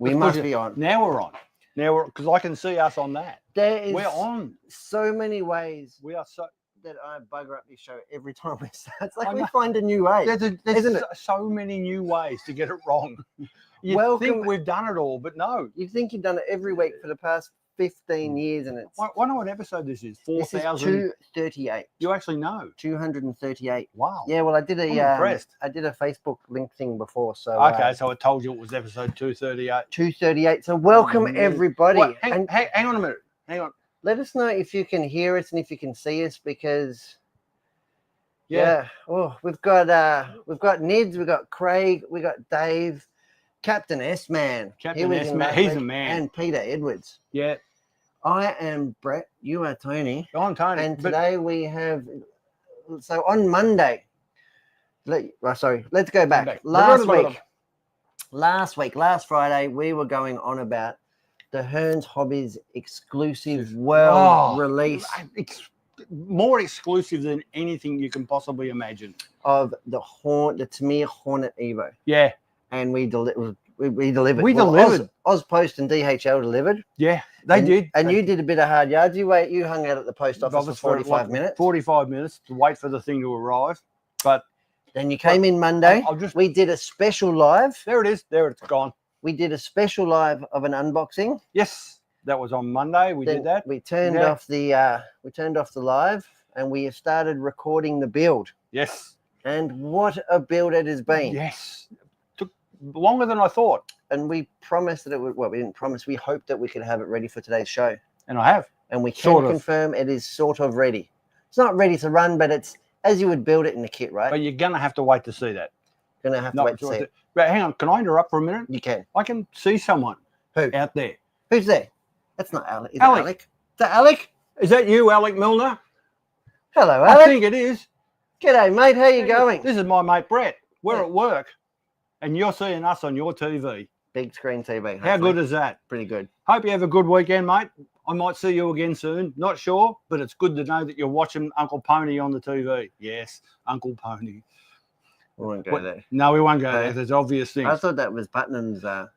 We must be on. Now we're on. Because I can see us on that. We're on. So many ways We are so that I bugger up this show every time we start. It's like we find a new way. There's so many new ways to get it wrong. You think we've done it all, but no. You think you've done it every week for the past 15 years, and it's. I know what episode this is. 4,000. This is 238. You actually know. 238. Wow. Yeah, well, I did I'm impressed. I did a Facebook link thing before, so. Okay, so it told you it was episode 238. 238. So welcome everybody. What? Hang on a minute. Hang on. Let us know if you can hear us and if you can see us, because. Yeah. Oh, we've got Nids, we've got Craig, we got Dave, Captain S-Man. Captain S-Man, he's a man. And Peter Edwards. Yeah. I am Brett. You are Tony. I'm Tony. And today we have. So on Monday. Let's go back. Last Friday, we were going on about the Hearns Hobbies exclusive world release. More exclusive than anything you can possibly imagine. Of the Tamir Hornet Evo. Yeah. And we delivered. We delivered. Ozpost and DHL delivered. Yeah, they did. And you did a bit of hard yards. You hung out at the post office for 45 minutes. 45 minutes to wait for the thing to arrive. But then you came in Monday. We did a special live. There it is. There it's gone. We did a special live of an unboxing. Yes, that was on Monday. We did that. We turned off the live and we have started recording the build. Yes. And what a build it has been. Yes. Took longer than I thought. And we promised that it would. Well, we didn't promise. We hoped that we could have it ready for today's show. And I have. And we can confirm it is sort of ready. It's not ready to run, but it's as you would build it in the kit, right? But you're going to have to wait to see that. Going to have to wait to see it. But hang on. Can I interrupt for a minute? You can. I can see someone. Who? Out there. Who's there? That's not Alec. Is Alec. Alec? Is that Alec? Is that you, Alec Milner? Hello, Alec. I think it is. G'day, mate. How you going? This is my mate, Brett. We're at work. And you're seeing us on your TV. Big screen TV. Hopefully. How good is that? Pretty good. Hope you have a good weekend, mate. I might see you again soon. Not sure, but it's good to know that you're watching Uncle Pony on the TV. Yes, Uncle Pony. We won't go there. No, we won't go there. There's obvious things. I thought that was Putnam's. No,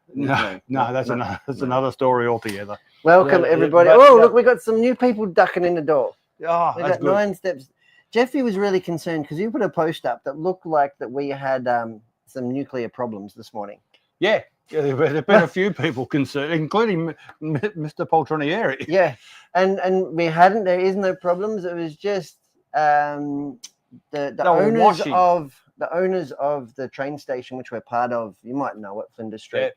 that's another story altogether. Welcome, everybody. Look, we got some new people ducking in the door. Oh, we got good. 9 steps. Jeffy was really concerned because you put a post up that looked like that we had some nuclear problems this morning. Yeah, there have been a few people concerned, including Mr. Poltronieri. Yeah, and we hadn't. There is no problems. It was just the owners of the train station, which we're part of. You might know it, Flinders Street.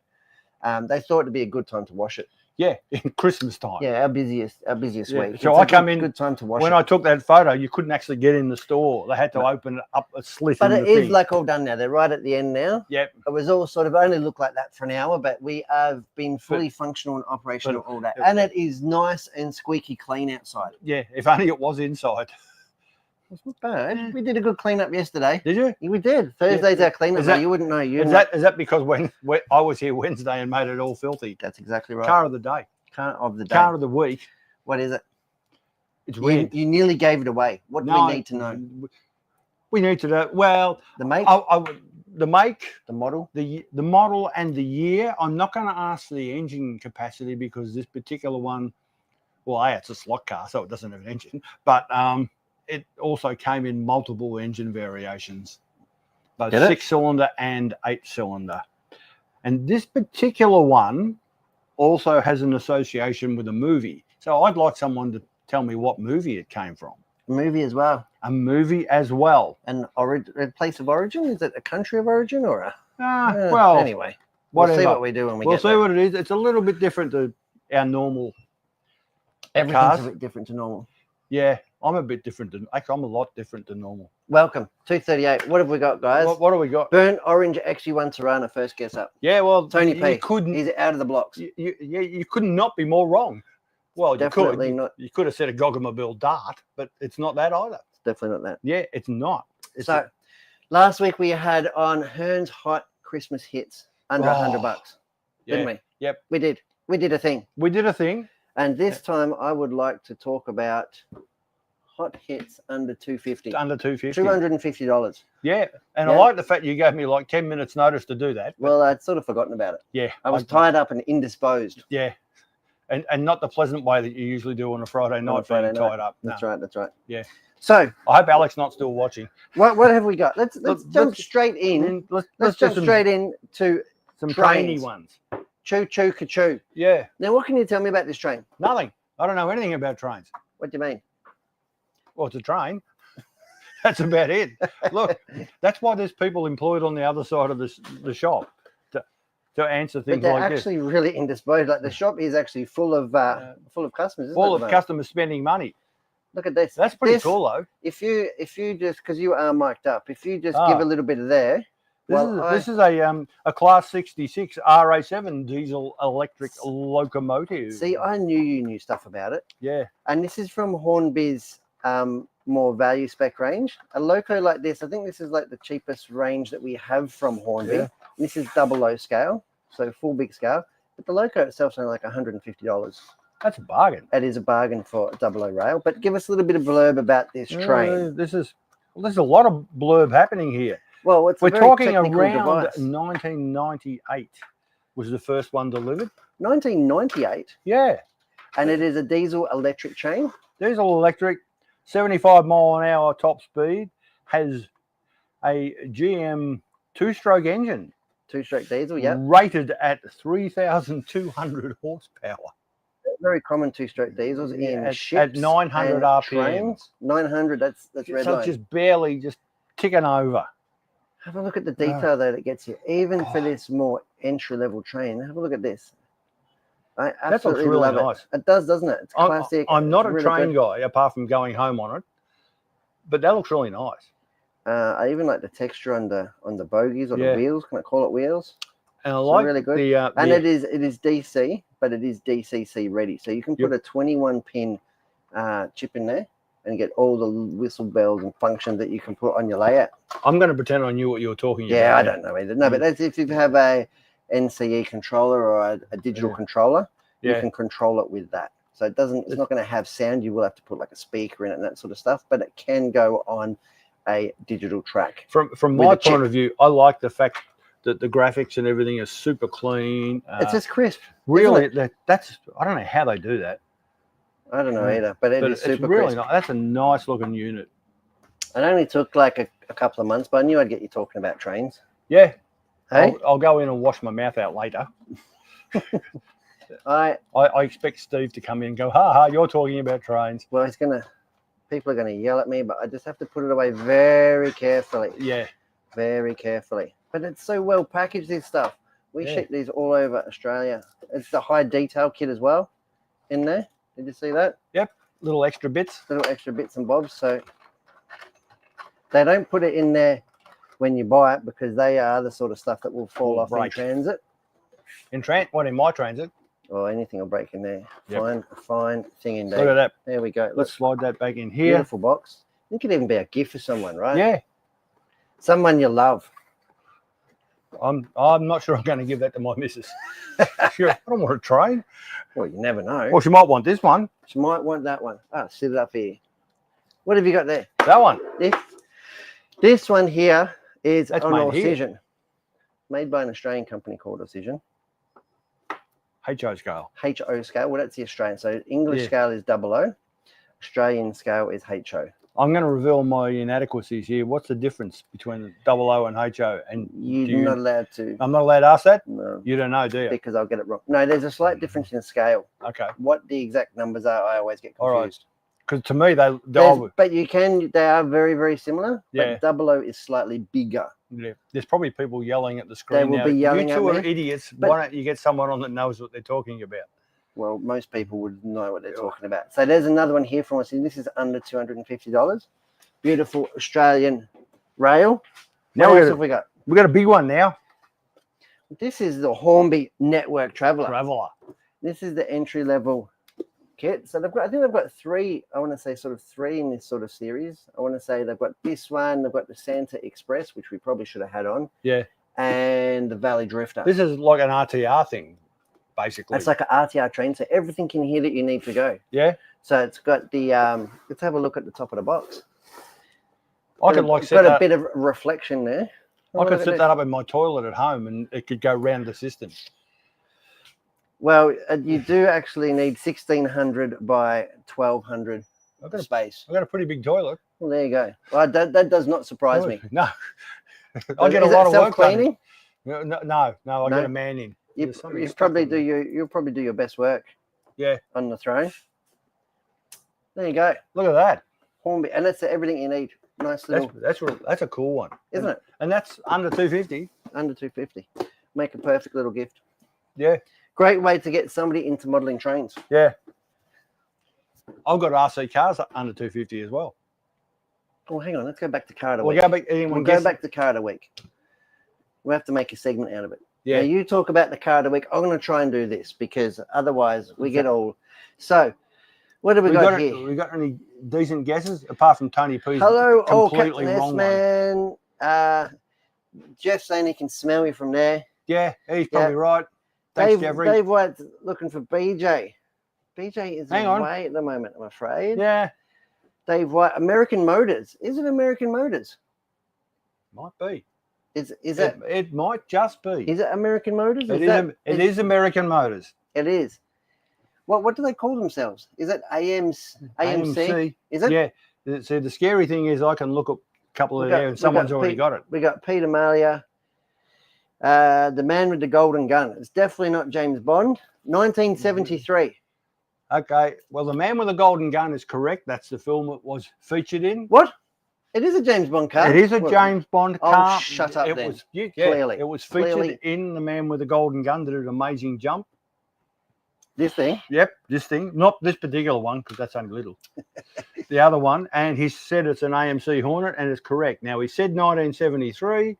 Yeah. They thought it'd be a good time to wash it. Yeah, in Christmas time. Yeah, our busiest week. So I come in. Good time to wash when it. I took that photo, you couldn't actually get in the store. They had to open up a slit. But it is like all done now. They're right at the end now. Yep. It was all sort of only looked like that for an hour, but we have been fully functional and operational all day. And it is nice and squeaky clean outside. Yeah, if only it was inside. It's not bad. We did a good cleanup yesterday. Did you? Yeah, we did. Thursday's our cleanup day. You wouldn't know. Is that because when I was here Wednesday and made it all filthy? That's exactly right. Car of the day. Car of the day. Car of the week. What is it? It's red. You nearly gave it away. What do we need to know? We need to know. Well, the make, the make, the model, the model, and the year. I'm not going to ask for the engine capacity because this particular one, well, it's a slot car, so it doesn't have an engine. But it also came in multiple engine variations, both 6-cylinder and 8-cylinder. And this particular one also has an association with a movie. So I'd like someone to tell me what movie it came from. A movie as well. A movie as well. An a place of origin? Is it a country of origin or a? Well, anyway, we'll see what we do when we get there. We'll see what it is. It's a little bit different to our normal Everything's cars. A bit different to normal. Yeah, I'm a bit different. I'm a lot different to normal. Welcome, 238. What have we got, guys? What do we got? Burnt orange XU1 Tirana, first guess up. Yeah, well, Tony P. He's out of the blocks. You could not be more wrong. Well, definitely not. You could have said a Goggomobile Dart, but it's not that either. It's definitely not that. Yeah, it's not. Last week we had on Hearns Hot Christmas hits under $100, didn't we? Yep. We did. We did a thing. We did a thing. And this time I would like to talk about hot hits under 250. It's under 250. $250. Yeah, and I Yeah. like the fact you gave me like 10 minutes notice to do that. Well, I'd sort of forgotten about it. Yeah, I was tied up and indisposed. Yeah, and not the pleasant way that you usually do on a Friday night, being tied up. That's No. right. That's right. Yeah. So I hope Alex not still watching. what have we got? Let's jump straight in. Let's Jump do straight in to some trains. trainy ones. Choo Choo Ka-Choo. Yeah, Now, what can you tell me about this train? nothing. I don't know anything about trains. What do you mean? Well, it's a train. That's about it. Look, that's why there's people employed on the other side of the shop to answer things But they're like actually really indisposed. Like the shop is actually full of customers. this. Isn't Full it, of mate? customers spending money. Look at this. That's pretty This- cool, though. If you just because you are mic'd up, if you just Ah. give a little bit of there. This is a Class 66 RA7 diesel electric locomotive. See, I knew you knew stuff about it. Yeah. And this is from Hornby's more value spec range. A loco like this, I think this is like the cheapest range that we have from Hornby. Yeah. This is 00 scale, so full big scale. But the loco itself is only like $150. That's a bargain. It is a bargain for a 00 rail. But give us a little bit of blurb about this train. There's a lot of blurb happening here. Well, it's We're a very talking technical around device. 1998 was the first one delivered. 1998, Yeah. and it is a diesel electric train. Diesel electric, 75 mile an hour top speed, has a GM two-stroke engine. Two-stroke diesel, yeah. Rated at 3,200 horsepower. Very common two-stroke diesels in at ships 900 and RPM. trains. 900, that's red So line. it's just barely just ticking over. Have a look at the detail though that gets you. Even for this more entry-level train, have a look at this. I That looks absolutely really love nice. it. It does, doesn't it? It's classic. I'm not a It's train really good. guy, apart from going home on it, but that looks really nice. I even like the texture on the bogies or Yeah. the wheels. Can I call it wheels? And I like really good. the And it is DC, but it is DCC ready. So you can put a 21 pin chip in there and get all the whistle bells and functions that you can put on your layout. I'm going to pretend I knew what you were talking about. Yeah, I don't know either. No, but that's if you have a NCE controller or a digital controller, you can control it with that. So it doesn't. It's not going to have sound. You will have to put like a speaker in it and that sort of stuff. But it can go on a digital track. From my point of view, I like the fact that the graphics and everything is super clean. It's just crisp. Really, that's I don't know how they do that. I don't know either, but it's super really crisp. nice. That's a nice looking unit. It only took like a couple of months, but I knew I'd get you talking about trains. Yeah. Hey? I'll go in and wash my mouth out later. I expect Steve to come in and go, ha, you're talking about trains. Well, people are gonna yell at me, but I just have to put it away very carefully. Yeah. Very carefully. But it's so well packaged, this stuff. We ship these all over Australia. It's the high detail kit as well in there. Did you see that? Yep. Little extra bits. Little extra bits and bobs. So they don't put it in there when you buy it because they are the sort of stuff that will fall off in transit. In my transit? Or anything will break in there. Yep. Fine thing indeed. Look at that. There we go. Let's slide that back in here. Beautiful box. It could even be a gift for someone, right? Yeah. Someone you love. I'm not sure I'm going to give that to my missus. Sure, I don't want a train. Well, you never know. Well, she might want this one. She might want that one. Sit it up here. What have you got there? That one. This one here is That's an made here. Decision. Made by an Australian company called Decision. HO scale. HO scale. Well, that's the Australian. So English scale is 00. Australian scale is HO. I'm going to reveal my inadequacies here. What's the difference between the 00 and HO? And You're not allowed to. I'm not allowed to ask that? No. You don't know, do you? Because I'll get it wrong. No, there's a slight difference in scale. Okay. What the exact numbers are, I always get confused. All right. Because to me, but they are very, very similar. Yeah. But 00 is slightly bigger. Yeah. There's probably people yelling at the screen. They will be yelling you two at are me, idiots. Why don't you get someone on that knows what they're talking about? Well, most people would know what they're talking about. So there's another one here from us. This is under $250. Beautiful Australian rail. Now what else have we got? We got a big one now. This is the Hornby Network Traveller. Traveller. This is the entry level kit. So I think they've got three. I want to say sort of three in this sort of series. I want to say they've got this one. They've got the Santa Express, which we probably should have had on. Yeah. And the Valley Drifter. This is like an RTR thing, basically. It's like an RTR train. So everything in here that you need to go. Yeah. So it's got the let's have a look at the top of the box. I could It's got a bit of reflection there. I could set that up in my toilet at home, and it could go round the system. Well, you do actually need 1600 by 1200 space. I've got a pretty big toilet. Well, there you go. Well, that does not surprise me. No, I get a lot of work cleaning. No, I get a man in. You'll probably do your best work. Yeah, on the throne. There you go. Look at that. Hornby, and that's everything you need. Nice little. That's a cool one, isn't it? And that's under 250. Under 250. Make a perfect little gift. Yeah. Great way to get somebody into modelling trains. Yeah. I've got RC cars under 250 as well. Oh, hang on. Let's go back to car of the week. We'll go back to car of the week. We'll have to make a segment out of it. Yeah. Now, you talk about the car of the week. I'm going to try and do this because otherwise we get all. So, what have we got here? We got any decent guesses apart from Tony P's Hello, completely Captain wrong S-Man. Jeff saying he can smell you from there. Yeah, he's probably right. Thanks, Jeffrey. Dave White's looking for BJ. BJ is away at the moment, I'm afraid. Yeah. Dave White, American Motors. Is it American Motors? Might be. It might just be. Is it American Motors? It is American Motors. It is. What do they call themselves? Is it AMC? Is it? Yeah. See, the scary thing is I can look up a couple of there and someone's already got it. We got Peter Malia, the man with the golden gun. It's definitely not James Bond. 1973. Okay. Well, the man with the golden gun is correct. That's the film it was featured in. What? It is a James Bond car. It is a James Bond car. Oh, shut up then. Clearly. It was featured in The Man with the Golden Gun, did an amazing jump. This thing? Yep, this thing. Not this particular one, because that's only little. The other one. And he said it's an AMC Hornet, and it's correct. Now, he said 1973.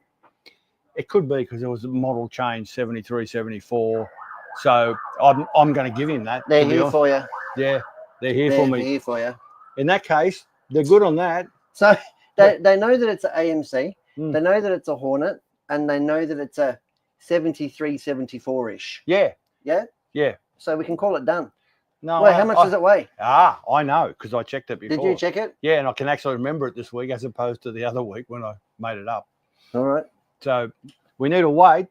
It could be because there was a model change, 73, 74. So I'm going to give him that. They're here for you. Yeah, they're here for me. They're here for you. In that case, they're good on that. So they know that it's an AMC. They know that it's a Hornet, and they know that it's a 73, 74-ish. Yeah. Yeah? Yeah. So we can call it done. No. Wait, how much does it weigh? I know, because I checked it before. Did you check it? Yeah, and I can actually remember it this week as opposed to the other week when I made it up. All right. So we need to wait.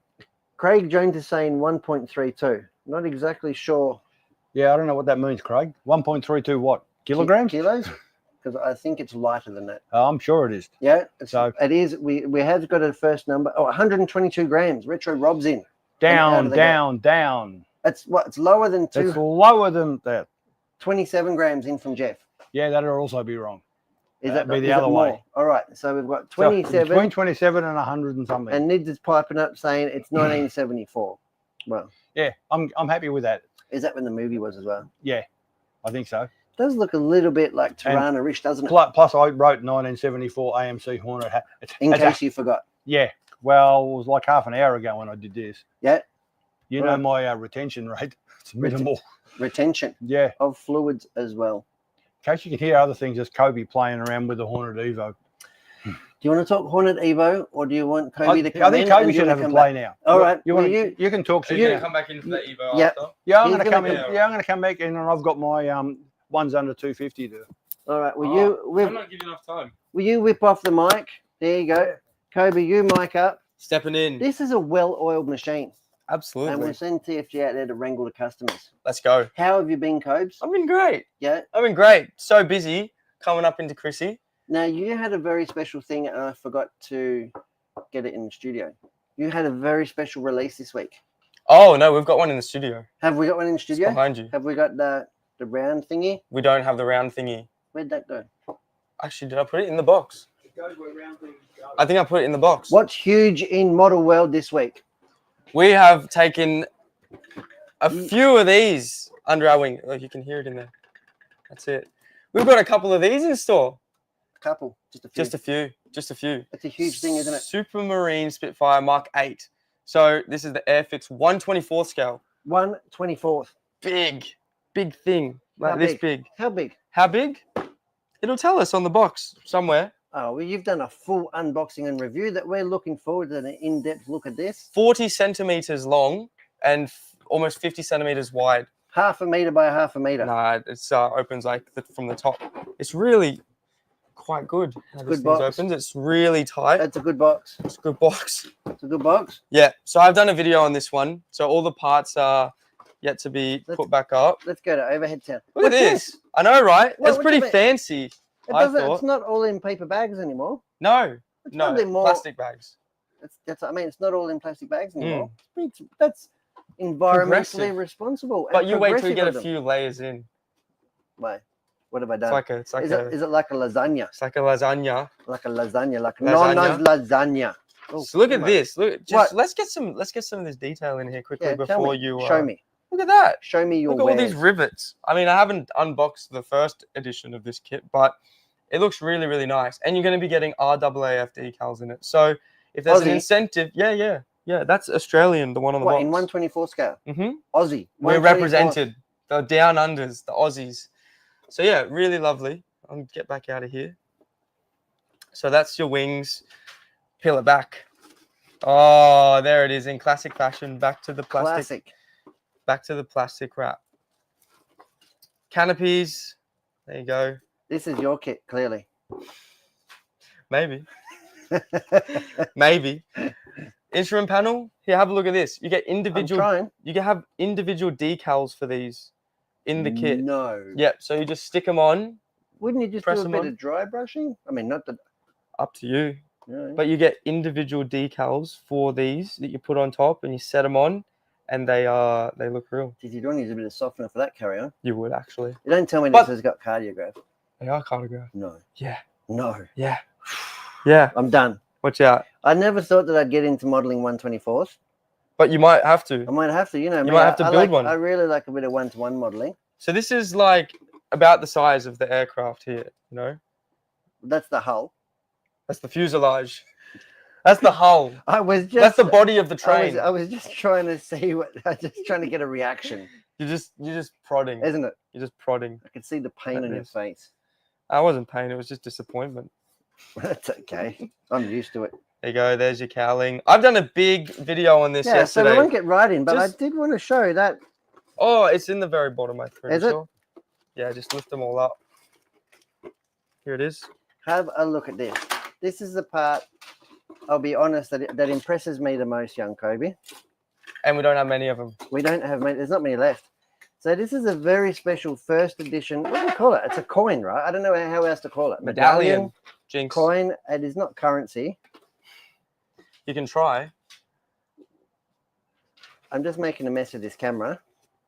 Craig Jones is saying 1.32. Not exactly sure. Yeah, I don't know what that means, Craig. 1.32 what? Kilograms? Kilos? Because I think it's lighter than that. I'm sure it is. Yeah, so it is. We have got a first number. 122 grams. Retro Rob's in. Down. It's lower than 2. It's lower than that. 27 grams in from Jeff. Yeah, that'll also be wrong. That'd be the other way. All right, so we've got 27. So between 27 and 100 and something. And Nids is piping up saying it's 1974. Well. Yeah, I'm happy with that. Is that when the movie was as well? Yeah, I think so. It does look a little bit like Tirana-ish, doesn't it? Plus, I wrote 1974 AMC Hornet. In case you forgot. Yeah. Well, it was like half an hour ago when I did this. Yeah. You know my retention rate. It's minimal. Retention. Yeah. Of fluids as well. In case you can hear other things, there's Kobe playing around with the Hornet Evo. Do you want to talk Hornet Evo, or do you want Kobe to come in? I think Kobe should have a play now. All right. You can talk. Are you going to come back into the Evo after? Yeah, I'm going to come in. Yeah, I'm going to come back in, and I've got my ones under 250 to. All right. I'm not giving enough time. Will you whip off the mic? There you go. Kobe, you mic up. Stepping in. This is a well-oiled machine. Absolutely. And we're sending TFG out there to wrangle the customers. Let's go. How have you been, Cobes? I've been great. Yeah? I've been great. So busy coming up into Chrissy. Now, you had a very special thing, and I forgot to get it in the studio. You had a very special release this week. Oh, no, we've got one in the studio. Have we got one in the studio? It's behind you. Have we got the round thingy? We don't have the round thingy. Where'd that go? Actually, did I put it in the box? It goes where round things go. I think I put it in the box. What's huge in Model World this week? We have taken a few of these under our wing. Look, you can hear it in there. That's it. We've got a couple of these in store. Couple, just a few. Just a few. It's a huge thing, isn't it? Supermarine Spitfire Mark 8. So this is the Airfix 1/24 scale. 1/24. Big thing. Like this big. How big? How big? It'll tell us on the box somewhere. Oh, well, you've done a full unboxing and review that we're looking forward to an in-depth look at this. 40 centimeters long and almost 50 centimeters wide. half a meter by half a meter. Nah, it's opens like from the top. It's really quite good. How Good this thing box. opens. It's really tight. That's a good box. It's a good box. It's a good box. Yeah. So I've done a video on this one. So all the parts are yet to be put back up. Let's go to Overhead Town. Look at this. I know, right? What- It's what pretty do you mean? fancy. It's not all in paper bags anymore. No, It's no, probably more. plastic bags. It's not all in plastic bags anymore. That's environmentally Progressive. responsible. But and you wait till you progressive get a of them. few layers in. Why? What have I It's done? like a, Is it like a lasagna? it's like a lasagna. Like a lasagna, like a Lasagna. Nonno's lasagna. Oh, So look at come on. this. Look, What? let's get some of this detail in here quickly Yeah, tell before me. you Show me. Look at that. Show me your Look at all these wares. rivets. I mean, I haven't unboxed the first edition of this kit, but it looks really, really nice. And you're going to be getting RAAF decals in it. So if there's an Aussie? incentive, yeah, that's Australian, the one on the What, box. in 124 scale? Mm-hmm. Aussie. We're 124. represented. The down unders, the Aussies. So yeah, really lovely. I'll get back out of here. So that's your wings. Peel it back. Oh, there it is in classic fashion. Back to the plastic. Classic. Back to the plastic wrap. Canopies. There you go. This is your kit, clearly. Maybe. Maybe. Instrument panel. Here, have a look at this. You get individual. I'm trying. You can have individual decals for these in the kit. No. Yep. So you just stick them on. Wouldn't you just Press do a them bit on. of dry brushing? I mean, not the. Up to you. No. But you get individual decals for these that you put on top, and you set them on, and they look real. Geez, you don't need a bit of softener for that, carry on. You would actually. You don't tell me But- this has got cardiograph. They are cartograph. No. Yeah. No. Yeah. Yeah. I'm done. Watch out. I never thought that I'd get into modeling 124s. But you might have to. I might have to, You might have to build one. I really like a bit of one-to-one modeling. So this is like about the size of the aircraft here. You know, That's the hull. that's the fuselage. That's the hull. I was just. That's the body of the train. I was just trying to see what. I was just trying to get a reaction, You're just prodding. isn't it? You're just prodding. I could see the pain That on your is. face. I wasn't pain. It was just disappointment. That's okay. I'm used to it. There you go. There's your cowling. I've done a big video on this Yeah, so yesterday. we won't get right in, but Just- I did want to show that. Oh, it's in the very bottom, I'm pretty Is it? sure. Yeah, just lift them all up. Here it is. Have a look at this. This is the part. I'll be honest that impresses me the most, young Kobe. And we don't have many of them. We don't have many. There's not many left. So this is a very special first edition. What do you call it? It's a coin, right? I don't know how else to call it. Medallion. Jinx. Coin. It is not currency. You can try. I'm just making a mess of this camera.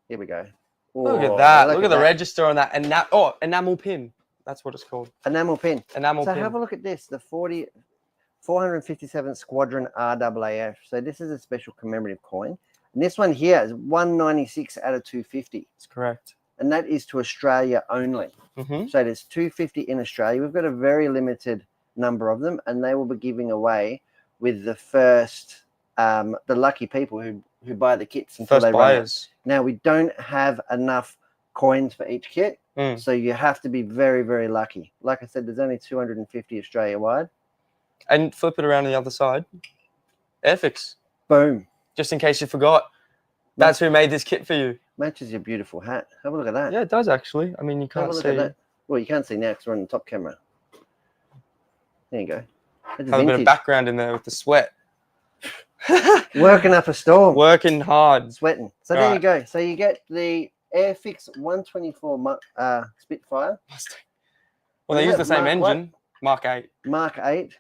Here we go. Look at Oh, that. Look at the that. register on that. Enamel pin. That's what it's called. Enamel pin. Enamel So pin. have a look at this. The 457th Squadron RAAF. So this is a special commemorative coin. And this one here is 196 out of 250. That's correct. And that is to Australia only. Mm-hmm. So there's 250 in Australia. We've got a very limited number of them, and they will be giving away with the first, the lucky people who buy the kits until First they run out. buyers. Now, we don't have enough coins for each kit, Mm. so you have to be very, very lucky. Like I said, there's only 250 Australia-wide. And flip it around the other side. Airfix. Boom. Just in case you forgot. That's who made this kit for you. Matches your beautiful hat. Have a look at that. Yeah, it does actually. I mean, you Have can't a look see. at that. Well, you can't see now because we're on the top camera. There you go. That's Have a bit of vintage. background in there with the sweat. Working up a storm. Working hard. Sweating. So there you Right. go. So you get the Airfix 124 Spitfire, Well, they Is use it the same Mark what? engine. Mark 8. Mark 8,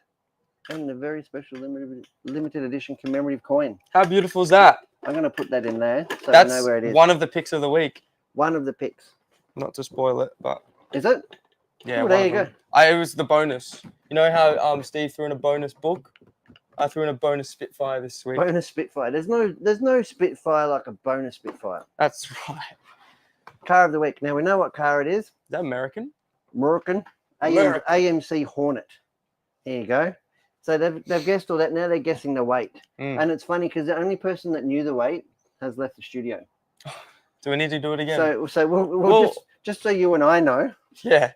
and the very special limited edition commemorative coin. How beautiful is that? I'm going to put that in there so I That's know where it is. one of the picks of the week. One of the picks. Not to spoil it, but Is it? yeah. Oh, one there of you go. them. It was the bonus. You know how Steve threw in a bonus book? I threw in a bonus Spitfire this week. Bonus Spitfire. There's no Spitfire like a bonus Spitfire. That's right. Car of the week. Now we know what car it is. Is that American? American. American. AMC Hornet. There you go. So they've guessed all that. Now they're guessing the weight. Mm. And it's funny because the only person that knew the weight has left the studio. Do we need to do it again? So we'll Well- just so you and I know, Yeah.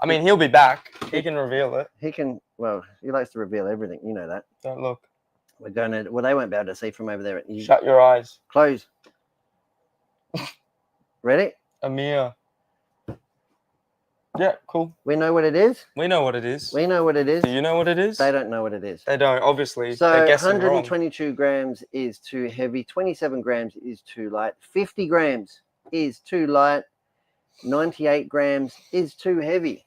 I mean, he'll be back. He can reveal it. he can. Well, he likes to reveal everything. You know that. Don't look. We're going to. Well, they won't be able to see from over there. You Shut your eyes. close. Ready? Amir. Yeah, cool. We know what it is. We know what it is. We know what it is. Do you know what it is? They don't know what it is. They don't, obviously. So they're guessing 122 grams is too heavy. 27 grams is too light. 50 grams is too light. 98 grams is too heavy.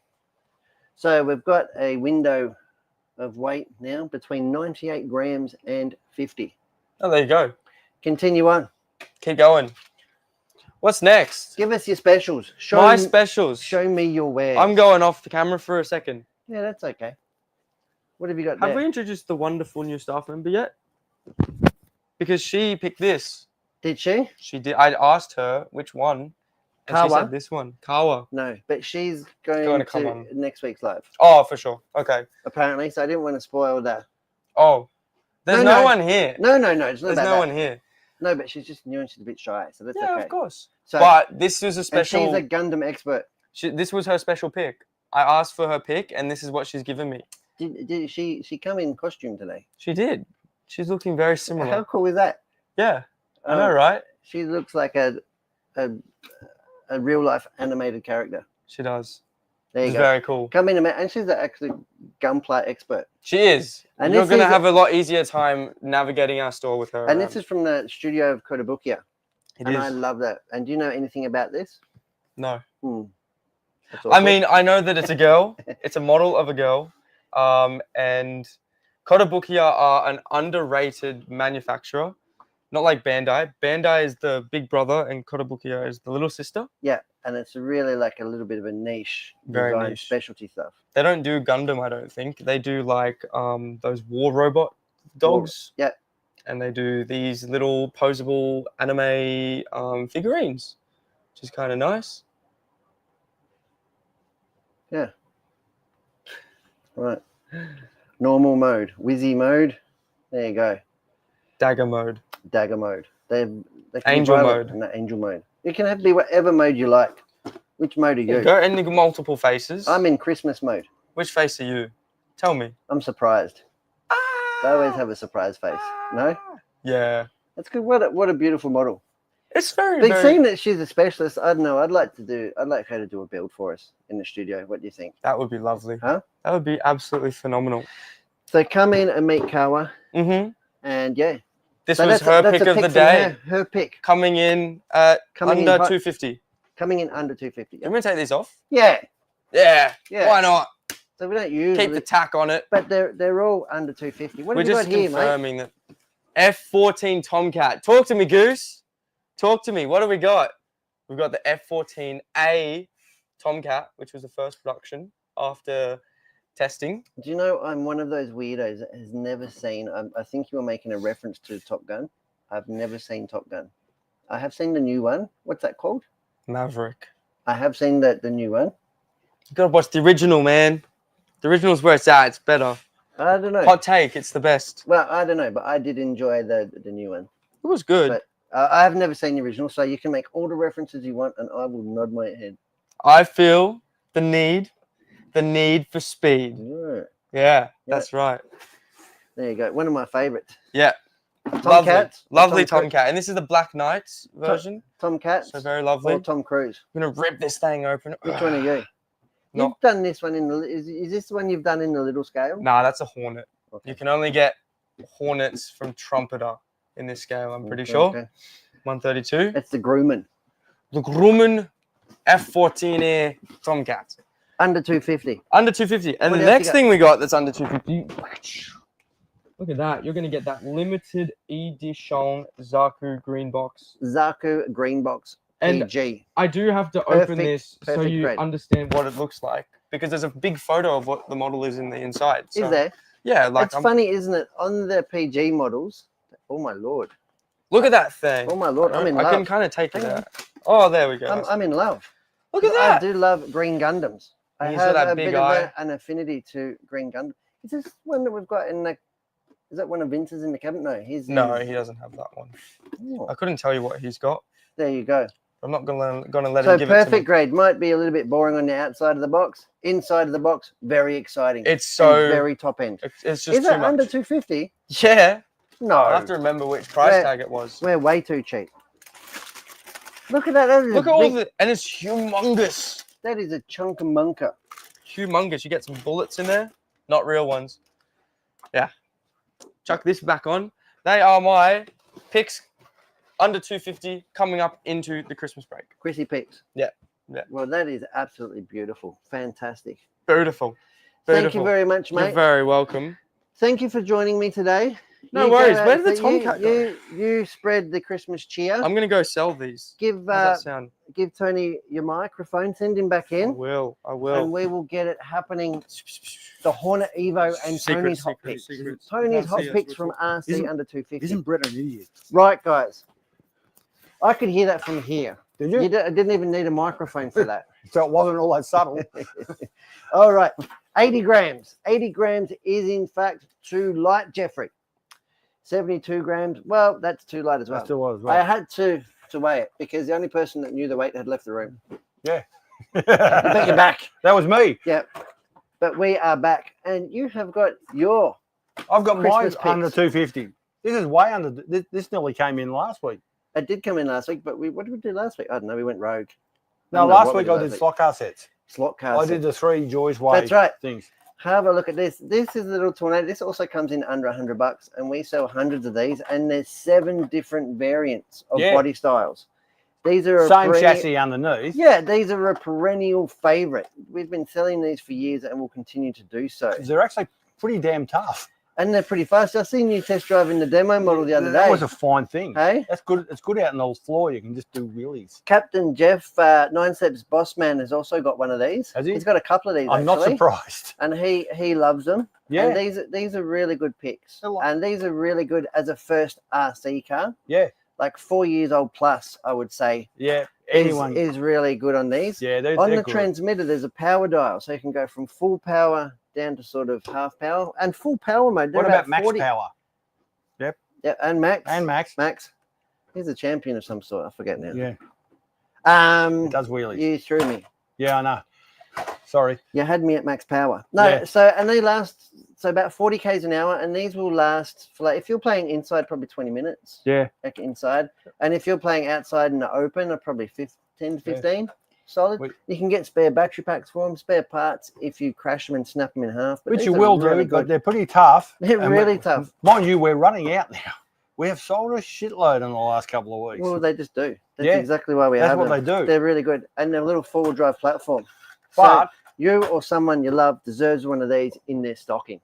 So we've got a window of weight now between 98 grams and 50. Oh, there you go. Continue on. Keep going. What's next? Give us your specials. My specials. Show me your wares. I'm going off the camera for a second. Yeah, that's okay. What have you got Have there? we introduced the wonderful new staff member yet? Because she picked this. Did she? She did. I asked her which one. And she Kawa? said this one. Kawa. No, but she's going Gonna to come on. next week's live, Oh, for sure. Okay. apparently. So I didn't want to spoil that. Oh. There's No, no no. one here. No. It's not There's about no that. one here. No, but she's just new and she's a bit shy, so that's Yeah, okay. of course. So, But this was a and special. she's a Gundam expert. This was her special pick. I asked for her pick, and this is what she's given me. Did she come in costume today? She did. She's looking very similar. How cool is that? Yeah, I know, right? She looks like a real life animated character. She does. There you It's go. very cool. Come in, and she's actually gunplay expert. She is. And You're this going to is- have a lot easier time navigating our store with her. And this is from the studio of Kotobukiya. It And is. I love that. And do you know anything about this? No. That's I awesome. mean, I know that it's a girl. It's a model of a girl. And Kotobukiya are an underrated manufacturer. Not like Bandai. Bandai is the big brother and Kotobukiya is the little sister. Yeah, and it's really like a little bit of a niche Very design, niche. specialty stuff. They don't do Gundam, I don't think. They do like those war robot dogs. Yeah. And they do these little posable anime figurines, which is kind of nice. Yeah. Right. Normal mode, Wizzy mode. There you go. Dagger mode. Dagger mode. They can be Angel violent. mode. No, angel mode. You can have be whatever mode you like. Which mode are you? Go and multiple faces. I'm in Christmas mode. Which face are you? Tell me. I'm surprised. They always have a surprise face. No? Yeah. That's good. What a beautiful model. It's very, But very... seeing that she's a specialist, I don't know. I'd like her to do a build for us in the studio. What do you think? That would be lovely. Huh? That would be absolutely phenomenal. So come in and meet Kawa, Mm-hmm. and yeah. This So was that's her a pick of the from day. Her pick. Coming in at Coming in under hot. 250. Coming in under 250. You want me to take these off? Yeah. Yeah. Yeah. Why not? So we don't use Keep the tack on it. but they're all under 250. What We're have you just got here, mate? confirming that. F14 Tomcat. Talk to me, Goose. Talk to me. What do we got? We've got the F14A Tomcat, which was the first production after testing. Do you know I'm one of those weirdos that has never seen? I think you were making a reference to Top Gun. I've never seen Top Gun. I have seen the new one. What's that called? Maverick. I have seen the new one. You gotta watch the original, man. The original's where it's at. It's better. I don't know. Hot take. It's the best. Well, I don't know, but I did enjoy the new one. It was good. But I have never seen the original, so you can make all the references you want, and I will nod my head. I feel the need for speed. Yeah. Yeah, that's right. There you go. One of my favorites. Yeah. Tomcat. Lovely Tomcat. And this is the Black Knights version. Tomcat. So very lovely. Or Tom Cruise. I'm going to rip this thing open. Which one are you? No. You've done this one in the. Is this the one you've done in the little scale? Nah, that's a Hornet. Okay. You can only get Hornets from Trumpeter in this scale, I'm pretty sure. Okay. 132. It's the Grumman. The Grumman F14A Tomcat. Under 250. Under 250. And What the else you next got? thing we got that's under 250. Look at that. You're going to get that limited edition Zaku green box. Zaku green box. And PG. I do have to open Perfect- this so perfect you grade. understand what it looks like. Because there's a big photo of what the model is in the inside. So, Is there? Yeah. Like, It's funny, isn't it? On the PG models. Oh my lord. look at that thing. Oh my lord. I'm in I can love. kind of take it Hang on. out. Oh, there we go. I'm in love. Look at I that. do love green Gundams. I He's got have that a big bit of eye. an affinity to green Gundam. Is this one that we've got in the? Is that one of Vince's in the cabinet? No, he's No, he doesn't have that one. Oh, I couldn't tell you what he's got. there you go. I'm not gonna let So him give it to me. perfect grade might be a little bit boring on the outside of the box. Inside of the box, very exciting. It's and so very top end. it's just Is too it much. under 250? Yeah. No, I have to remember which price Where- tag it was. we're way too cheap. Look at that. That is Look a at all big, the, and it's humongous. That is a chunk of munker. Humongous. You get some bullets in there, not real ones. Yeah. Chuck this back on. They are my picks under 250 coming up into the Christmas break. Chrissy picks. Yeah. Yeah. Well, that is absolutely beautiful. Fantastic. Beautiful. Thank you very much, mate. You're very welcome. Thank you for joining me today. No You worries. go out- Where did the so tomcat go? You spread the Christmas cheer. I'm going to go sell these. Give How's that sound? give Tony your microphone. Send him back I in, will. I and will. we will get it happening. The Hornet Evo and Tony's hot picks. Tony's hot picks from RC under 250. Isn't Brett an idiot? Right, guys. I could hear that from here. Did you? I didn't even need a microphone for that. So it wasn't all that subtle. All right. 80 grams. 80 grams is, in fact, too light, Jeffrey. 72 grams. Well, that's too light as well. That still was. I had to weigh it because the only person that knew the weight had left the room. Yeah. Bet you're back. That was me. Yeah. But we are back. And you have got your... I've got mine Christmas under picks. 250. This is way under. This nearly came in last week. It did come in last week, but what did we do last week? I don't know. We went rogue. I No, don't know last what we week I last did week. slot car sets. Slot car. I set. did the 3 Joy's Way. That's right. Things. Have a look at this. This is a little tornado. This also comes in under $100, and we sell hundreds of these. And there's 7 different variants of body styles. These are Same chassis underneath. Yeah, these are a perennial favorite. We've been selling these for years, and we'll continue to do so. They're actually pretty damn tough. And they're pretty fast. I seen you test driving the demo model the other day. That was a fine thing. Hey, That's good. It's good out on the floor. You can just do wheelies. Captain Jeff, 9 Steps Boss Man, has also got one of these. Has he? He's got a couple of these. I'm not surprised. And he loves them. Yeah. And these are really good picks. They're like- And these are really good as a first RC car. Yeah. Like 4 years old plus, I would say. Yeah. Anyone. is really good on these. Yeah. They're On the good. transmitter, there's a power dial, so you can go from full power down to sort of half power and full power mode. They're What about max 40 power? Yeah, and max. And max. Max. He's a champion of some sort. I forget now. Yeah. Um, It does wheelies. you threw me. Yeah, I know. Sorry. You had me at max power. No, Yeah. so and they last about 40 k's an hour, and these will last for like if you're playing inside, probably 20 minutes. Yeah. Like inside, and if you're playing outside in the open, probably 10 to 15. Solid. Wait. You can get spare battery packs for them, spare parts if you crash them and snap them in half. But Which these you are will really do, but good. they're pretty tough. They're And really tough. Mind you, we're running out now. We have sold a shitload in the last couple of weeks. Well, they just do. That's Yeah, exactly why we That's have what them. they do. They're really good, and they're a little four-wheel drive platform. But So you or someone you love deserves one of these in their stocking.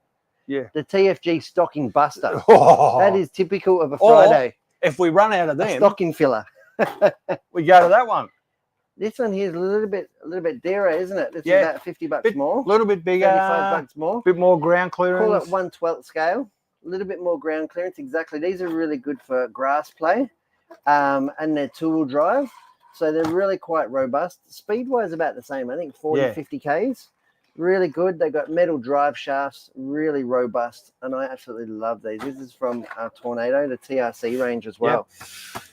yeah, The TFG stocking buster. Oh, That is typical of a Or- Friday. if we run out of A them, stocking filler. we go to that one. This one here is a little bit dearer, isn't it? It's Yeah. about $50 Bit- more. A little bit bigger, $35 more. bit more ground Call clearance. it 1/12 scale. A little bit more ground clearance. Exactly. These are really good for grass play, and they're two-wheel drive, so they're really quite robust. Speed-wise, about the same. I think 40, Yeah. 50 k's. Really good. They got metal drive shafts, really robust, and I absolutely love these. This is from Tornado, the TRC range as well.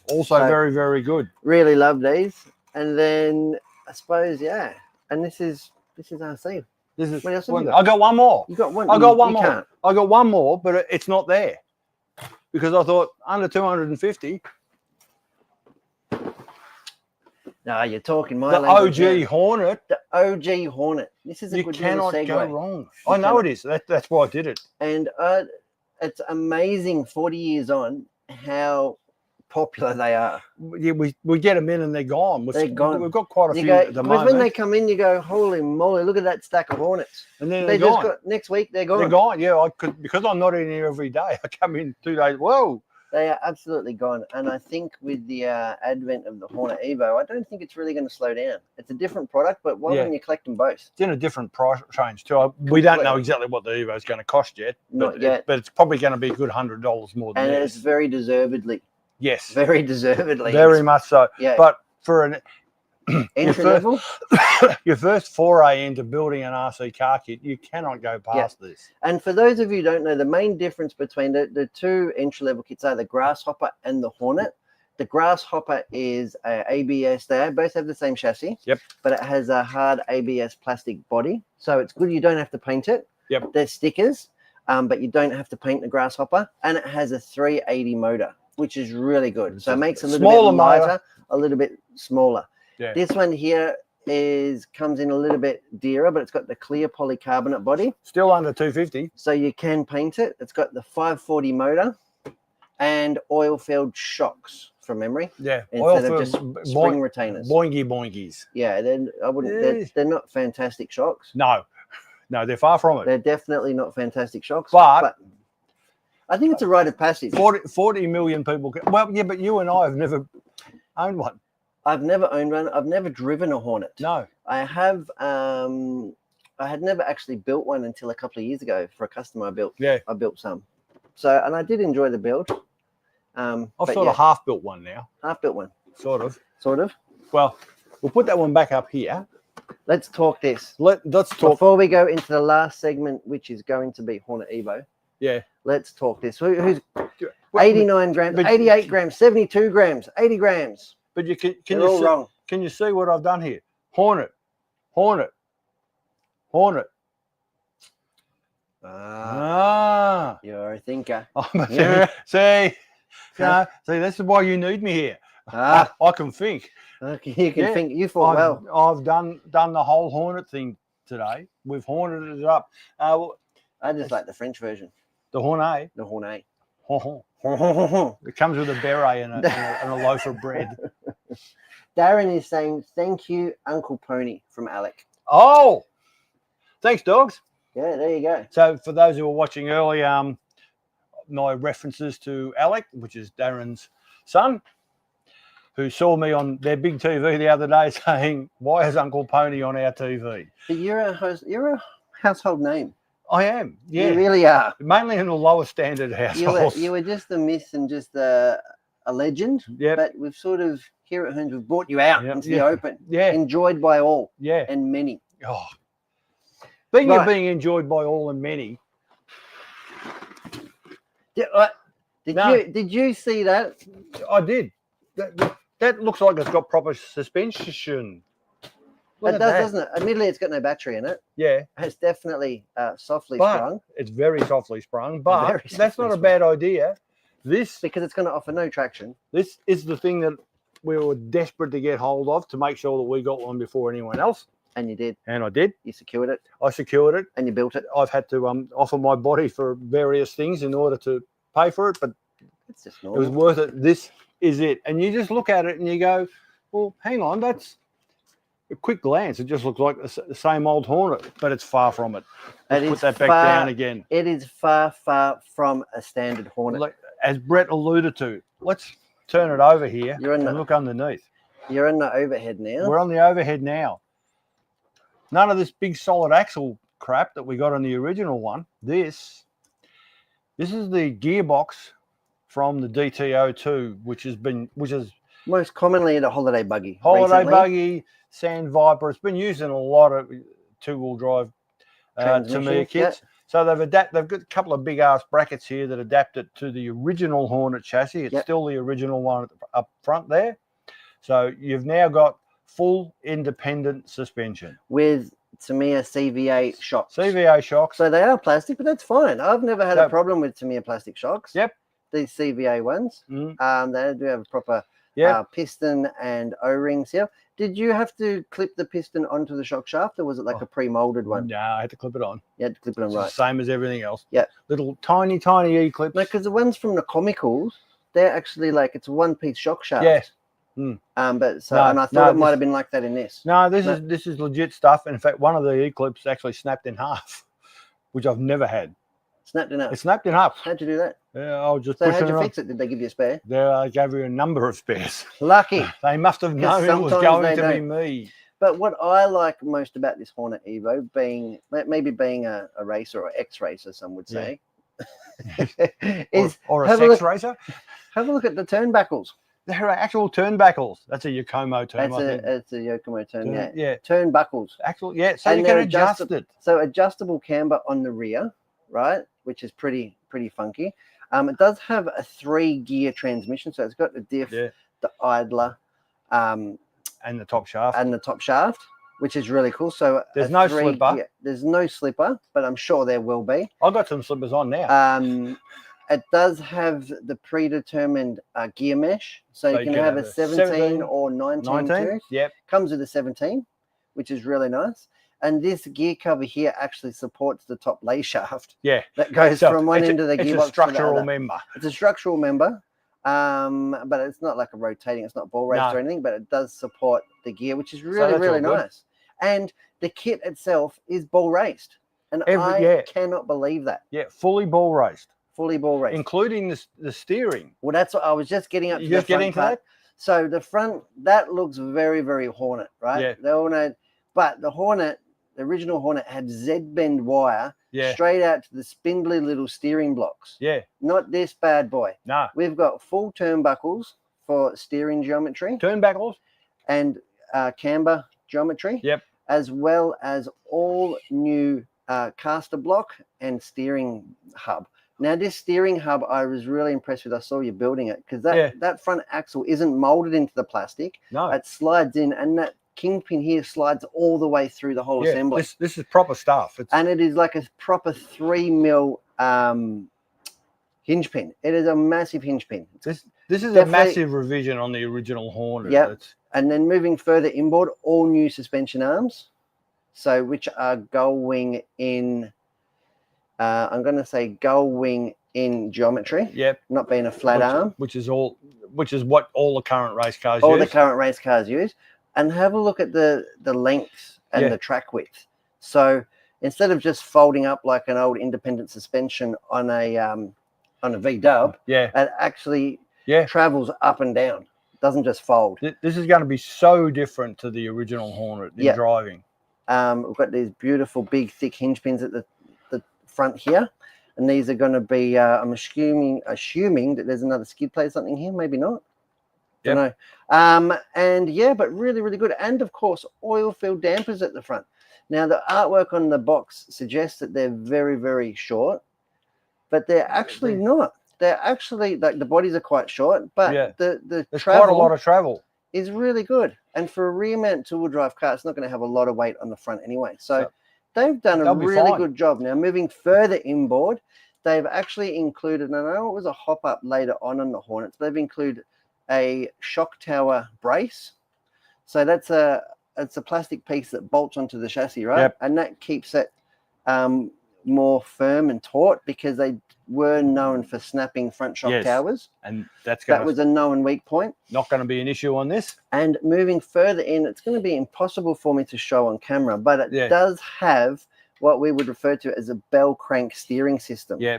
Also So- very, very good. Really love these. And then I suppose, yeah. And this is RC. This is. What else have you got? I got one more. You got one. I got one you more. Can't. I got one more, but it's not there because I thought under 250. No, you're talking my The language OG now. Hornet. The OG Hornet. This is a You good little cannot segue. go wrong. You I know cannot. it is. That's why I did it. And it's amazing 40 years on how popular they are. Yeah, we get them in and they're gone. They're gone. We've got quite a You few go, at the but moment. when they come in, you go, holy moly, look at that stack of Hornets. and then They they're just gone. got, next week, they're gone. They're gone. Yeah, I could because I'm not in here every day. I come in 2 days. Whoa. They are absolutely gone. And I think with the advent of the Hornet Evo, I don't think it's really going to slow down. It's a different product, but why Yeah. wouldn't you collect them both? It's in a different price range too. We don't know Completely. exactly what the Evo is going to cost yet. Not But yet. but it's probably going to be a good $100 more than And this. it's very deservedly. Yes, Very deservedly. very much so. Yeah. But for an Entry first- level. your first foray into building an RC car kit, you cannot go past this. And for those of you who don't know, the main difference between the two entry-level kits are the Grasshopper and the Hornet. The Grasshopper is a ABS. They both have the same chassis. Yep. But it has a hard ABS plastic body. So it's good you don't have to paint it. Yep. They're stickers, but you don't have to paint the Grasshopper. And it has a 380 motor, which is really good. So it makes it a little Smaller bit motor. lighter, a little bit smaller. Yeah. This one here comes in a little bit dearer, but it's got the clear polycarbonate body. Still under 250. So you can paint it. It's got the 540 motor and oil-filled shocks from memory. Yeah. Instead of just spring retainers. Boingies. Yeah, they're not fantastic shocks. No, they're far from it. They're definitely not fantastic shocks. But I think it's a rite of passage. 40 million people. Well, yeah, but you and I have never owned one. I've never owned one. I've never driven a Hornet. No. I have. I had never actually built one until a couple of years ago for a customer I built. Yeah. I built some. So, and I did enjoy the build. I've sort of half built one now. Half built one. Sort of. Well, we'll put that one back up here. Let's talk this. Let's talk. Before we go into the last segment, which is going to be Hornet Evo. Yeah. Let's talk this. Who's 89 grams, 88 grams, 72 grams, 80 grams. But you can They're you all see, wrong. Can you see what I've done here? Hornet. You're a thinker. Yeah. See, this is why you need me here. I can think. Okay, you can think. You thought well. I've done the whole Hornet thing today. We've Horneted it up. I just like the French version. The Hornet. The Hornet. It comes with a beret and a loaf of bread. Darren is saying, thank you, Uncle Pony, from Alec. Oh, thanks, dogs. Yeah, there you go. So for those who were watching earlier, my references to Alec, which is Darren's son, who saw me on their big TV the other day saying, why is Uncle Pony on our TV? But you're a household name. I am, yeah. You really are. Mainly in the lower standard households. You were just a myth and just a legend. Yeah. But we've sort of, here at Hearns, we've brought you out into the open. Yeah. Enjoyed by all. Yeah. And many. Oh. Being enjoyed by all and many. Did you see that? I did. That looks like it's got proper suspension. It does, doesn't it? Admittedly, it's got no battery in it. Yeah. It's definitely softly sprung. It's very softly sprung, but that's not a bad idea. Because it's going to offer no traction. This is the thing that we were desperate to get hold of to make sure that we got one before anyone else. And you did. And I did. You secured it. I secured it. And you built it. I've had to offer my body for various things in order to pay for it, but it's just normal. It was worth it. This is it. And you just look at it and you go, well, hang on, that's a quick glance. It just looks like the same old Hornet, but it's far from it. Let's put that back down again. It is far, far from a standard Hornet. Like, as Brett alluded to, let's turn it over here and look underneath. You're in the overhead now. We're on the overhead now. None of this big solid axle crap that we got on the original one. This is the gearbox from the DT02, which is most commonly the holiday buggy. Buggy, Sand Viper. It's been used in a lot of two-wheel drive Tamiya kits. Yeah. So they've got a couple of big ass brackets here that adapt it to the original Hornet chassis. It's still the original one up front there. So you've now got full independent suspension with Tamiya CVA shocks. CVA shocks. So they are plastic, but that's fine. I've never had a problem with Tamiya plastic shocks. Yep. These CVA ones. Mm. They do have a proper piston and O-rings here. Did you have to clip the piston onto the shock shaft, or was it like a pre-molded one? No, I had to clip it on. You had to clip it on, right. Same as everything else. Yeah. Little tiny E-clips. No, because the ones from the comicals, they're actually like, it's a one-piece shock shaft. Yes. And I thought it might have been like that in this. No, this is legit stuff. In fact, one of the E-clips actually snapped in half, which I've never had. Snapped in half? It snapped in half. How'd you do that? Yeah, I was just So how'd you fix it? Did they give you a spare? They gave you a number of spares. Lucky. They must have known it was going to be me. But what I like most about this Hornet Evo, being a racer or ex-racer, some would say, is or a sex racer. Have a look at the turnbuckles. They're actual turnbuckles. That's a Yokomo term. That's a Yokomo term. Yeah. Turnbuckles. Actual, yeah. So you can adjust it. So adjustable camber on the rear, right? Which is pretty funky. It does have a 3-gear transmission, so it's got the diff, the idler, and the top shaft. Which is really cool. So there's no slipper. There's no slipper, but I'm sure there will be. I've got some slippers on now. it does have the predetermined gear mesh, so you can have a 17 or 19 tooth. Yep. Comes with a 17, which is really nice. And this gear cover here actually supports the top lay shaft. Yeah. That goes from one end of the gearbox to the other. It's a structural member. member. It's a structural member, but it's not like a rotating. It's not ball raised or anything, but it does support the gear, which is really nice. And the kit itself is ball raised, and I cannot believe that. Yeah, fully ball raised. Fully ball raised, including the steering. Well, that's what I was just getting up. You're just getting to that. So the front, that looks very Hornet, right? Yeah. They all know, but the Hornet, the original Hornet, had Z-bend wire straight out to the spindly little steering blocks. Yeah. Not this bad boy. No. We've got full turnbuckles for steering geometry. Turnbuckles. And camber geometry. Yep. As well as all new caster block and steering hub. Now, this steering hub, I was really impressed with. I saw you building it because that front axle isn't molded into the plastic. No. It slides in, and that kingpin here slides all the way through the whole assembly. This is proper stuff. And it is like a proper 3mm hinge pin. It is a massive hinge pin. This is a massive revision on the original Hornet. Yeah. And then moving further inboard, all new suspension arms, so which are gull wing in. I'm going to say gull wing in geometry. Yep. Not being a flat arm. Which is what all the current race cars use. All the current race cars use. And have a look at the length and the track width. So instead of just folding up like an old independent suspension on a V-dub, it actually travels up and down. It doesn't just fold. This is going to be so different to the original Hornet in driving. We've got these beautiful big thick hinge pins at the front here, and these are going to be I'm assuming that there's another skid plate or something here, maybe not. Don't know. And but really good. And of course, oil filled dampers at the front. Now the artwork on the box suggests that they're very short, but they're actually not. They're actually, like, the bodies are quite short, but the there's travel quite a lot of travel is really good. And for a rear mount two-wheel drive car, it's not going to have a lot of weight on the front anyway. So they've done a really good job. Now, moving further inboard, they've actually included, and I know it was a hop-up later on the Hornets, but they've included a shock tower brace. So it's a plastic piece that bolts onto the chassis, right? Yep. And that keeps it more firm and taut, because they were known for snapping front shock towers. And that was a known weak point. Not going to be an issue on this. And moving further in, it's going to be impossible for me to show on camera, but it does have what we would refer to as a bell crank steering system. Yeah.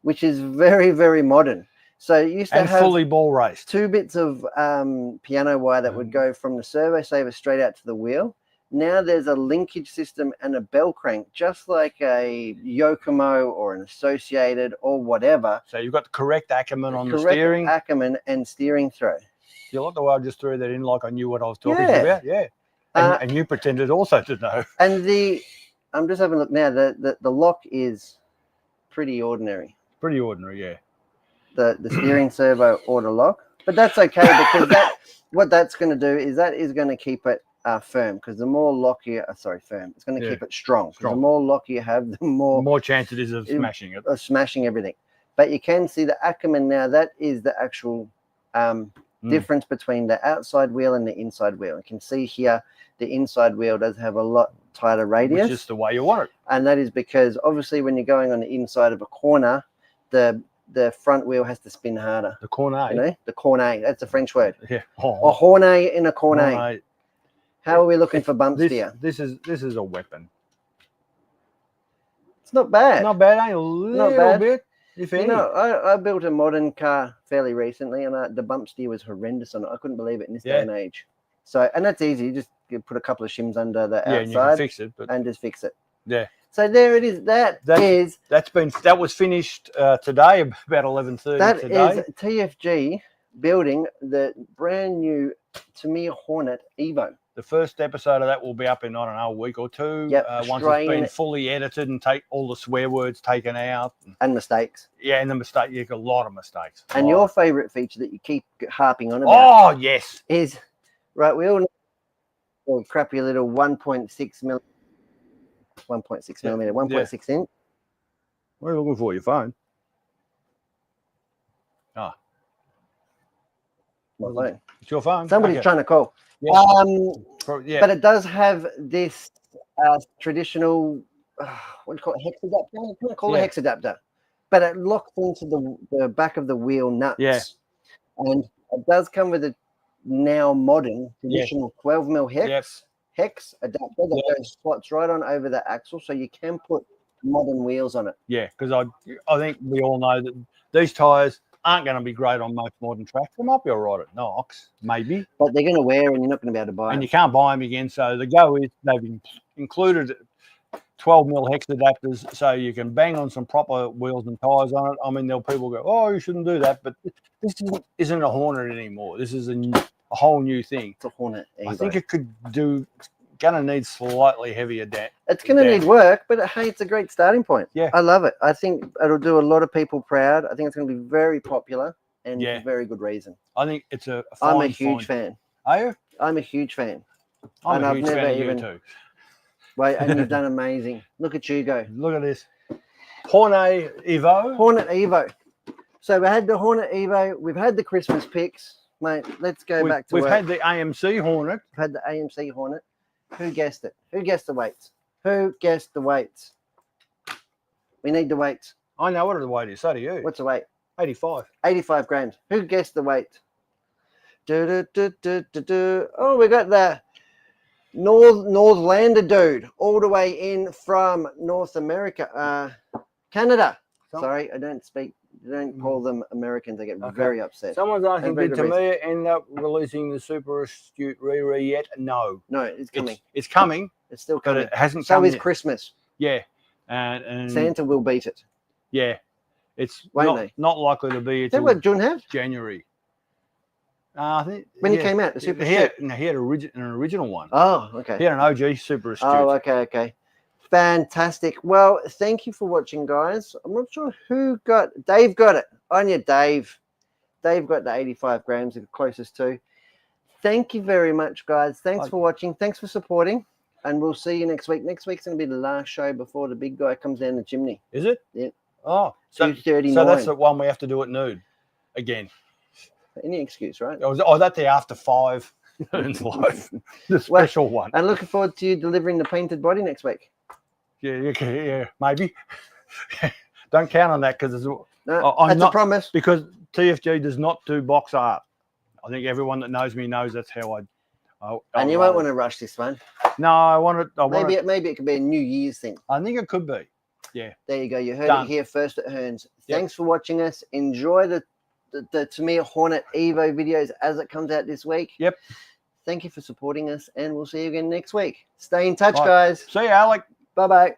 Which is very modern. So you used to have fully ball raced. 2 bits of piano wire that would go from the servo saver straight out to the wheel. Now there's a linkage system and a bell crank, just like a Yokomo or an Associated or whatever. So you've got the correct Ackerman on the steering. Ackerman and steering throw. You like the way I just threw that in, like I knew what I was talking about? Yeah. And you pretended also to know. And I'm just having a look now. The lock is pretty ordinary. Pretty ordinary, yeah. The steering servo auto lock, but that's okay, because what that's going to do is that is going to keep it firm, because the more lock firm. It's going to keep it strong. The more lock you have, the more chance it is of smashing it. Of smashing everything. But you can see the Ackerman now. That is the actual difference between the outside wheel and the inside wheel. You can see here the inside wheel does have a lot tighter radius. Which is the way you want it. And that is because obviously when you're going on the inside of a corner, the front wheel has to spin harder. The cornet. You know? The cornet. That's a French word. Yeah. A hornet in a cornet. Cornet. How are we looking for bump steer? This is a weapon. It's not bad. Not bad, ain't a little bit. If any. You know, I built a modern car fairly recently, and the bump steer was horrendous on it. I couldn't believe it in this day and age. So, and that's easy. You just put a couple of shims under the outside and you can fix it, and just fix it. Yeah. So there it is. That was finished today, about 11:30 that today. That is TFG building the brand new Tamiya Hornet Evo. The first episode of that will be up in, I don't know, a week or two. Yep, once it's been fully edited and take all the swear words taken out. And mistakes. Yeah, and you get a lot of mistakes. And your favourite feature that you keep harping on about. Oh, yes. Is, right, we all know a crappy little 1.6 millimeter, 1.6 inch. What are you looking for, your phone? Oh. My phone. It's your phone. Somebody's Okay. trying to call. Yeah. Yeah. But it does have this traditional, what do you call it, hex adapter? You can't call it a hex adapter, but it locks into the back of the wheel nuts. Yeah. And it does come with a now modern traditional 12mm hex adapter that goes slots right on over the axle, so you can put modern wheels on it. Yeah, because I think we all know that these tyres aren't going to be great on most modern tracks. They might be all right at Knox, maybe. But they're going to wear and you're not going to be able to buy them. And you can't buy them again. So the go is they've included 12mm hex adapters so you can bang on some proper wheels and tyres on it. I mean, there'll people go, oh, you shouldn't do that. But this isn't a Hornet anymore. This is a whole new thing. It's a Hornet Evo. I think it could do... Going to need slightly heavier It's going to need work, but hey, it's a great starting point. Yeah, I love it. I think it'll do a lot of people proud. I think it's going to be very popular and for very good reason. I think it's a I'm a huge fan. Are you? I'm a huge fan. I'm a huge fan of you too. Wait, and you've done amazing. Look at you go. Look at this. Hornet Evo. Hornet Evo. So we had the Hornet Evo. We've had the Christmas picks. Mate, let's go back to We've work. had the AMC Hornet. We've had the AMC Hornet. Who guessed it? Who guessed the weights? Who guessed the weights? We need the weights. I know what the weight is. So do you. What's the weight? 85. 85 grams. Who guessed the weight? Oh, we got the Northlander dude all the way in from North America. Canada. Sorry, I don't call them Americans. I get very upset. Someone's asking, did Tamiya end up releasing the Super Astute Riri yet? No. No, it's coming. It's coming. It's still coming. But it hasn't come So is yet. Christmas. Yeah. And Santa will beat it. Yeah. It's not likely to be. Is that what June have? January. I think when he came out, the Super Astute. He had an original one. Oh, okay. He had an OG Super Astute. Oh, okay. Fantastic. Well, thank you for watching, guys. I'm not sure who got... Dave got it. On you, Dave. Dave got the 85 grams, the closest to. Thank you very much, guys. Thanks for watching. Thanks for supporting. And we'll see you next week. Next week's going to be the last show before the big guy comes down the chimney. Is it? Yeah. Oh, so 2:39. So that's the one we have to do at noon again. Any excuse, right? Oh, that's the after 5 live. The special one. And looking forward to you delivering the painted body next week. Yeah, maybe. Don't count on that because it's that's a promise. Because TFG does not do box art. I think everyone that knows me knows that's how I and you won't want to rush this one. No, I want it. Maybe it could be a New Year's thing. I think it could be. Yeah. There you go. You heard it here first at Hearns. Thanks for watching us. Enjoy the Tamiya Hornet Evo videos as it comes out this week. Yep. Thank you for supporting us, and we'll see you again next week. Stay in touch, guys. See you, Alec. Bye-bye.